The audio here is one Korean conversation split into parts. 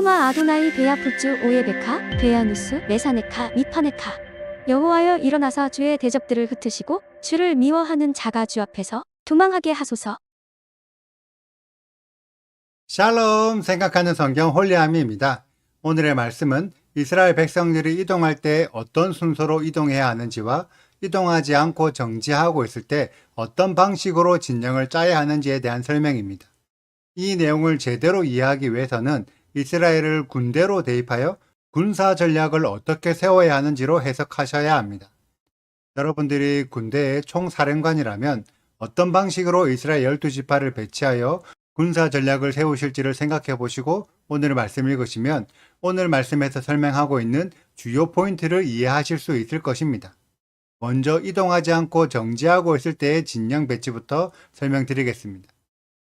슈마 아도나이 베야푸츠 오예베카 베야누스 메사네카 미파네카. 여호와여 일어나사 주의 대적들을 흩으시고 주를 미워하는 자가 주 앞에서 도망하게 하소서. 샬롬 생각하는 성경 홀리아미입니다. 오늘의 말씀은 이스라엘 백성들이 이동할 때 어떤 순서로 이동해야 하는지와 이동하지 않고 정지하고 있을 때 어떤 방식으로 진영을 짜야 하는지에 대한 설명입니다. 이 내용을 제대로 이해하기 위해서는 이스라엘을 군대로 대입하여 군사 전략을 어떻게 세워야 하는지로 해석하셔야 합니다. 여러분들이 군대의 총사령관이라면 어떤 방식으로 이스라엘 12지파를 배치하여 군사 전략을 세우실지를 생각해 보시고 오늘 말씀 읽으시면 오늘 말씀에서 설명하고 있는 주요 포인트를 이해하실 수 있을 것입니다. 먼저 이동하지 않고 정지하고 있을 때의 진영 배치부터 설명드리겠습니다.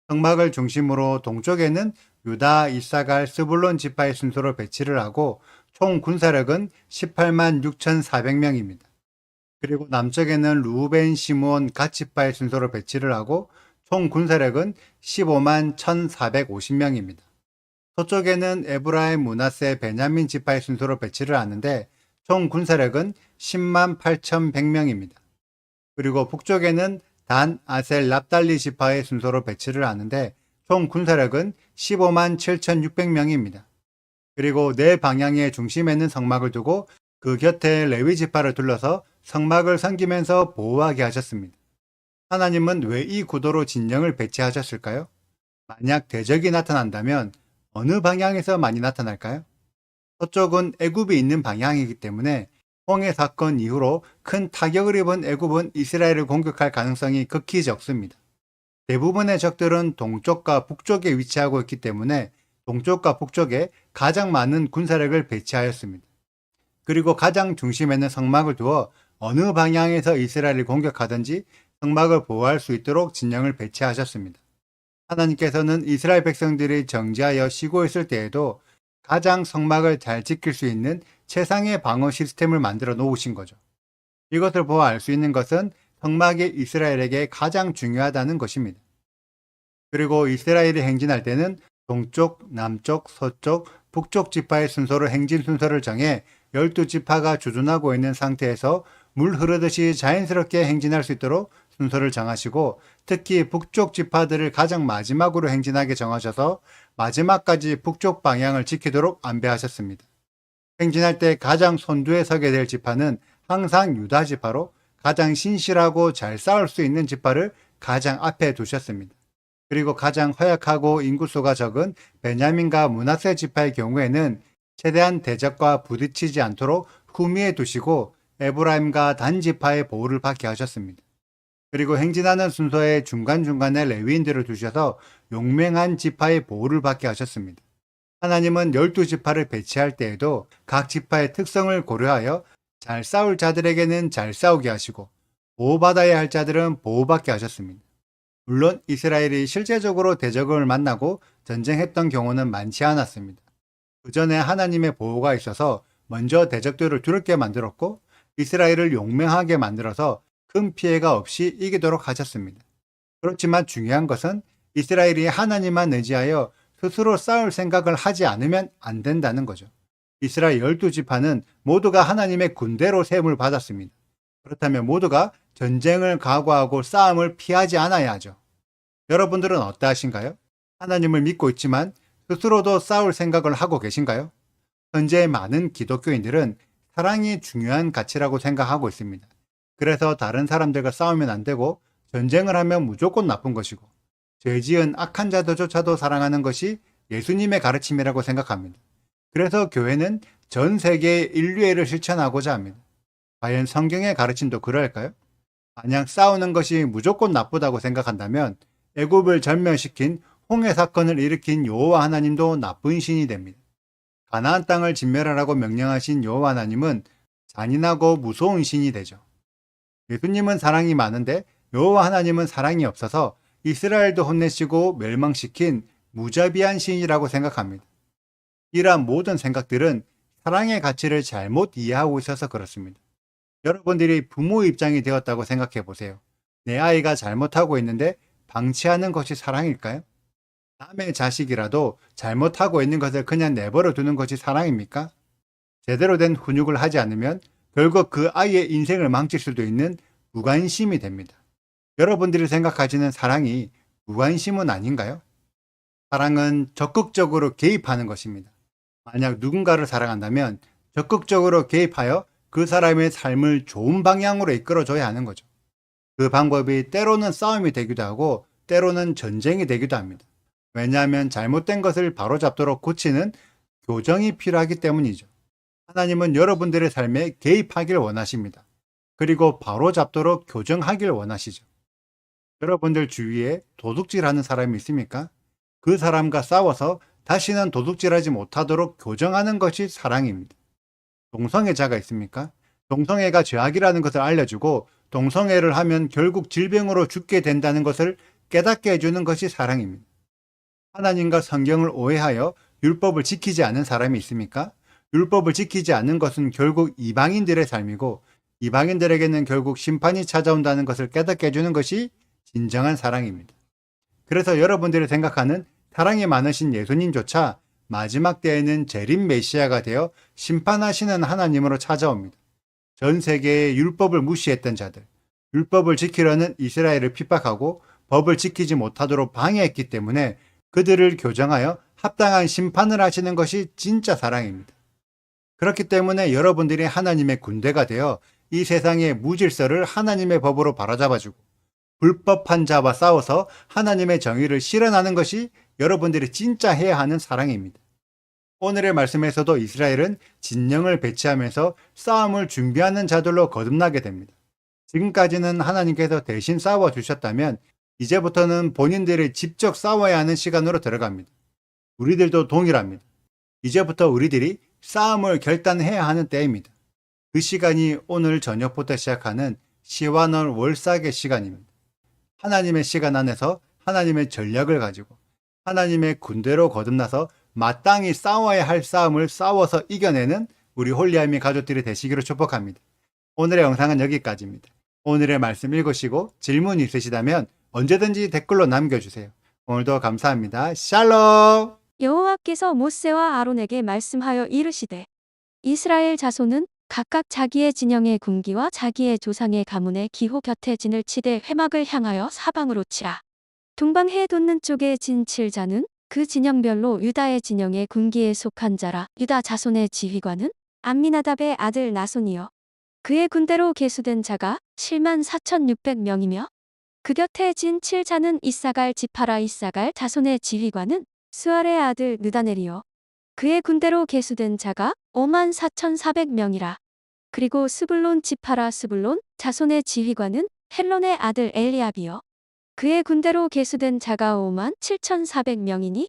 성막을 중심으로 동쪽에는 유다, 이사갈, 스불론 지파의 순서로 배치를 하고 총 군사력은 18만 6,400명입니다. 그리고 남쪽에는 루벤, 시므온, 갓 지파의 순서로 배치를 하고 총 군사력은 15만 1,450명입니다. 서쪽에는 에브라임, 므낫세, 베냐민 지파의 순서로 배치를 하는데 총 군사력은 10만 8,100명입니다. 그리고 북쪽에는 단, 아셀, 납달리 지파의 순서로 배치를 하는데 총 군사력은 15만 7,600명입니다. 그리고 네 방향의 중심에는 성막을 두고 그 곁에 레위 지파를 둘러서 성막을 섬기면서 보호하게 하셨습니다. 하나님은 왜 이 구도로 진영을 배치하셨을까요? 만약 대적이 나타난다면 어느 방향에서 많이 나타날까요? 서쪽은 애굽이 있는 방향이기 때문에 홍해 사건 이후로 큰 타격을 입은 애굽은 이스라엘을 공격할 가능성이 극히 적습니다. 대부분의 적들은 동쪽과 북쪽에 위치하고 있기 때문에 동쪽과 북쪽에 가장 많은 군사력을 배치하였습니다. 그리고 가장 중심에는 성막을 두어 어느 방향에서 이스라엘을 공격하든지 성막을 보호할 수 있도록 진영을 배치하셨습니다. 하나님께서는 이스라엘 백성들이 정지하여 쉬고 있을 때에도 가장 성막을 잘 지킬 수 있는 최상의 방어 시스템을 만들어 놓으신 거죠. 이것을 보아 알 수 있는 것은 성막이 이스라엘에게 가장 중요하다는 것입니다. 그리고 이스라엘이 행진할 때는 동쪽, 남쪽, 서쪽, 북쪽 지파의 순서로 행진 순서를 정해 12지파가 주둔하고 있는 상태에서 물 흐르듯이 자연스럽게 행진할 수 있도록 순서를 정하시고 특히 북쪽 지파들을 가장 마지막으로 행진하게 정하셔서 마지막까지 북쪽 방향을 지키도록 안배하셨습니다. 행진할 때 가장 선두에 서게 될 지파는 항상 유다 지파로 가장 신실하고 잘 싸울 수 있는 지파를 가장 앞에 두셨습니다. 그리고 가장 허약하고 인구수가 적은 베냐민과 므낫세 지파의 경우에는 최대한 대적과 부딪히지 않도록 후미에 두시고 에브라임과 단 지파의 보호를 받게 하셨습니다. 그리고 행진하는 순서의 중간중간에 레위인들을 두셔서 용맹한 지파의 보호를 받게 하셨습니다. 하나님은 12지파를 배치할 때에도 각 지파의 특성을 고려하여 잘 싸울 자들에게는 잘 싸우게 하시고 보호받아야 할 자들은 보호받게 하셨습니다. 물론 이스라엘이 실제적으로 대적을 만나고 전쟁했던 경우는 많지 않았습니다. 그 전에 하나님의 보호가 있어서 먼저 대적들을 두렵게 만들었고 이스라엘을 용맹하게 만들어서 큰 피해가 없이 이기도록 하셨습니다. 그렇지만 중요한 것은 이스라엘이 하나님만 의지하여 스스로 싸울 생각을 하지 않으면 안 된다는 거죠. 이스라엘 12지파는 모두가 하나님의 군대로 세움을 받았습니다. 그렇다면 모두가 전쟁을 각오하고 싸움을 피하지 않아야 하죠. 여러분들은 어떠하신가요? 하나님을 믿고 있지만 스스로도 싸울 생각을 하고 계신가요? 현재 많은 기독교인들은 사랑이 중요한 가치라고 생각하고 있습니다. 그래서 다른 사람들과 싸우면 안 되고 전쟁을 하면 무조건 나쁜 것이고 죄 지은 악한 자들조차도 사랑하는 것이 예수님의 가르침이라고 생각합니다. 그래서 교회는 전 세계의 인류애를 실천하고자 합니다. 과연 성경의 가르침도 그럴까요? 만약 싸우는 것이 무조건 나쁘다고 생각한다면 애굽을 전멸시킨 홍해 사건을 일으킨 여호와 하나님도 나쁜 신이 됩니다. 가나안 땅을 진멸하라고 명령하신 여호와 하나님은 잔인하고 무서운 신이 되죠. 예수님은 사랑이 많은데 여호와 하나님은 사랑이 없어서 이스라엘도 혼내시고 멸망시킨 무자비한 신이라고 생각합니다. 이러한 모든 생각들은 사랑의 가치를 잘못 이해하고 있어서 그렇습니다. 여러분들이 부모 입장이 되었다고 생각해 보세요. 내 아이가 잘못하고 있는데 방치하는 것이 사랑일까요? 남의 자식이라도 잘못하고 있는 것을 그냥 내버려 두는 것이 사랑입니까? 제대로 된 훈육을 하지 않으면 결국 그 아이의 인생을 망칠 수도 있는 무관심이 됩니다. 여러분들이 생각하시는 사랑이 무관심은 아닌가요? 사랑은 적극적으로 개입하는 것입니다. 만약 누군가를 사랑한다면 적극적으로 개입하여 그 사람의 삶을 좋은 방향으로 이끌어줘야 하는 거죠. 그 방법이 때로는 싸움이 되기도 하고 때로는 전쟁이 되기도 합니다. 왜냐하면 잘못된 것을 바로잡도록 고치는 교정이 필요하기 때문이죠. 하나님은 여러분들의 삶에 개입하길 원하십니다. 그리고 바로잡도록 교정하길 원하시죠. 여러분들 주위에 도둑질하는 사람이 있습니까? 그 사람과 싸워서 다시는 도둑질하지 못하도록 교정하는 것이 사랑입니다. 동성애자가 있습니까? 동성애가 죄악이라는 것을 알려주고 동성애를 하면 결국 질병으로 죽게 된다는 것을 깨닫게 해주는 것이 사랑입니다. 하나님과 성경을 오해하여 율법을 지키지 않은 사람이 있습니까? 율법을 지키지 않는 것은 결국 이방인들의 삶이고 이방인들에게는 결국 심판이 찾아온다는 것을 깨닫게 해주는 것이 진정한 사랑입니다. 그래서 여러분들이 생각하는 사랑이 많으신 예수님조차 마지막 때에는 재림 메시아가 되어 심판하시는 하나님으로 찾아옵니다. 전 세계의 율법을 무시했던 자들, 율법을 지키려는 이스라엘을 핍박하고 법을 지키지 못하도록 방해했기 때문에 그들을 교정하여 합당한 심판을 하시는 것이 진짜 사랑입니다. 그렇기 때문에 여러분들이 하나님의 군대가 되어 이 세상의 무질서를 하나님의 법으로 바로잡아주고 불법한 자와 싸워서 하나님의 정의를 실현하는 것이 여러분들이 진짜 해야 하는 사랑입니다. 오늘의 말씀에서도 이스라엘은 진영을 배치하면서 싸움을 준비하는 자들로 거듭나게 됩니다. 지금까지는 하나님께서 대신 싸워주셨다면 이제부터는 본인들이 직접 싸워야 하는 시간으로 들어갑니다. 우리들도 동일합니다. 이제부터 우리들이 싸움을 결단해야 하는 때입니다. 그 시간이 오늘 저녁부터 시작하는 시완월 월삭의 시간입니다. 하나님의 시간 안에서 하나님의 전략을 가지고 하나님의 군대로 거듭나서 마땅히 싸워야 할 싸움을 싸워서 이겨내는 우리 홀리아미 가족들이 되시기를 축복합니다. 오늘의 영상은 여기까지입니다. 오늘의 말씀 읽으시고 질문 있으시다면 언제든지 댓글로 남겨주세요. 오늘도 감사합니다. 샬롬! 여호와께서 모세와 아론에게 말씀하여 이르시되 이스라엘 자손은 각각 자기의 진영의 군기와 자기의 조상의 가문의 기호 곁에 진을 치되 회막을 향하여 사방으로 치라. 동방해 돋는 쪽에 진 칠자는 그 진영별로 유다의 진영의 군기에 속한 자라. 유다 자손의 지휘관은 암미나답의 아들 나손이요 그의 군대로 계수된 자가 74,600명이며 그 곁에 진 칠자는 이사갈 지파라. 이사갈 자손의 지휘관은 스알의 아들 느다넬이요 그의 군대로 계수된 자가 54,400명이라. 그리고 스불론 지파라. 스불론 자손의 지휘관은 헬론의 아들 엘리압이요 그의 군대로 계수된 자가 57,400명이니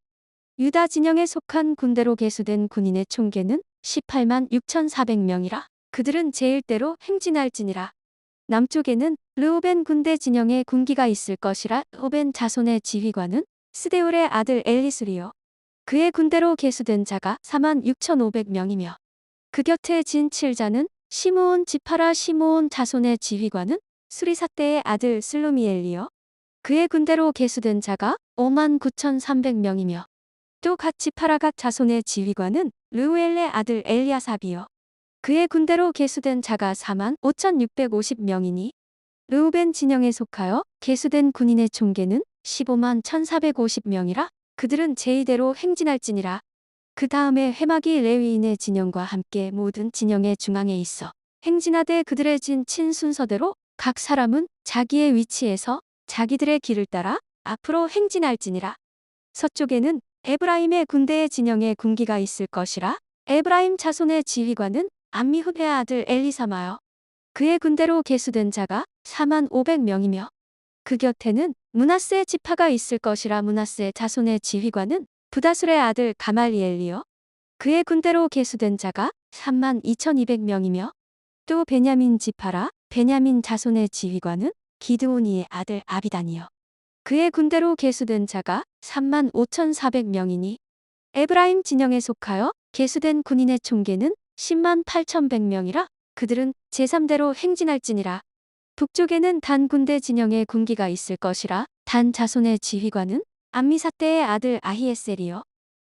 유다 진영에 속한 군대로 계수된 군인의 총계는 186,400명이라. 그들은 제1대로 행진할지니라. 남쪽에는 르우벤 군대 진영에 군기가 있을 것이라. 르우벤 자손의 지휘관은 스데울의 아들 엘리술이요 그의 군대로 계수된 자가 46,500명이며 그 곁에 진 칠자는 시므온 지파라. 시므온 자손의 지휘관은 수리사대의 아들 슬루미엘이요 그의 군대로 계수된 자가 59,300명이며 또 갓 지파라. 갓 자손의 지휘관은 르우엘의 아들 엘리아삽이요 그의 군대로 계수된 자가 45,650명이니 르우벤 진영에 속하여 계수된 군인의 총계는 151,450명이라. 그들은 제2대로 행진할지니라. 그 다음에 회막이 레위인의 진영과 함께 모든 진영의 중앙에 있어 행진하되 그들의 진 친 순서대로 각 사람은 자기의 위치에서 자기들의 길을 따라 앞으로 행진할지니라. 서쪽에는 에브라임의 군대의 진영에 군기가 있을 것이라. 에브라임 자손의 지휘관은 암미후베의 아들 엘리사마요 그의 군대로 계수된 자가 45,000명이며 그 곁에는 므낫세 지파가 있을 것이라. 므낫세 자손의 지휘관은 부다술의 아들 가말리엘이요 그의 군대로 계수된 자가 32,200명이며 또 베냐민 지파라. 베냐민 자손의 지휘관은 기드오니의 아들 아비단이요 그의 군대로 계수된 자가 35,400명이니 에브라임 진영에 속하여 계수된 군인의 총계는 108,100명이라. 그들은 제3대로 행진할지니라. 북쪽에는 단 군대 진영에 군기가 있을 것이라. 단 자손의 지휘관은 암미사 때의 아들 아히에셀이요.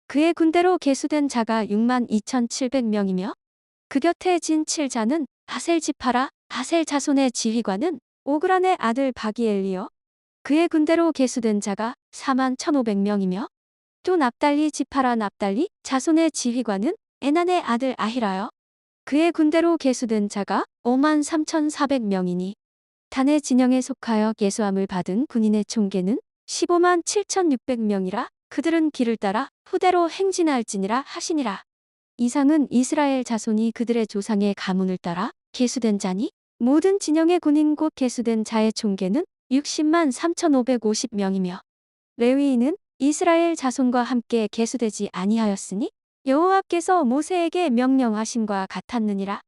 그의 군대로 계수된 자가 62,700명이며 그 곁에 진 7자는 아셀 지파라. 아셀 자손의 지휘관은 오그란의 아들 바기엘리요. 그의 군대로 계수된 자가 41,500명이며 또 납달리 지파라. 납달리 자손의 지휘관은 에난의 아들 아히라요. 그의 군대로 계수된 자가 53,400명이니 단의 진영에 속하여 계수함을 받은 군인의 총계는 157,600명이라. 그들은 길을 따라 후대로 행진할지니라 하시니라. 이상은 이스라엘 자손이 그들의 조상의 가문을 따라 계수된 자니 모든 진영의 군인 곧 계수된 자의 총계는 60만 3,550명이며 레위인은 이스라엘 자손과 함께 계수되지 아니하였으니 여호와께서 모세에게 명령하심과 같았느니라.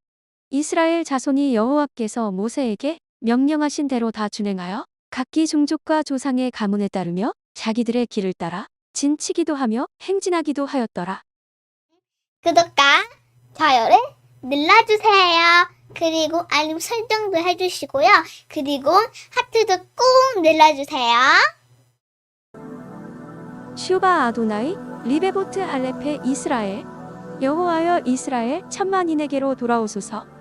이스라엘 자손이 여호와께서 모세에게 명령하신 대로 다 준행하여 각기 종족과 조상의 가문에 따르며 자기들의 길을 따라 진치기도 하며 행진하기도 하였더라. 구독과 좋아요를 눌러주세요. 그리고 알림 설정도 해주시고요. 그리고 하트도 꼭 눌러주세요. 슈바 아도나이 리베보트 할레페 이스라엘 여호와여 이스라엘 천만인에게로 돌아오소서.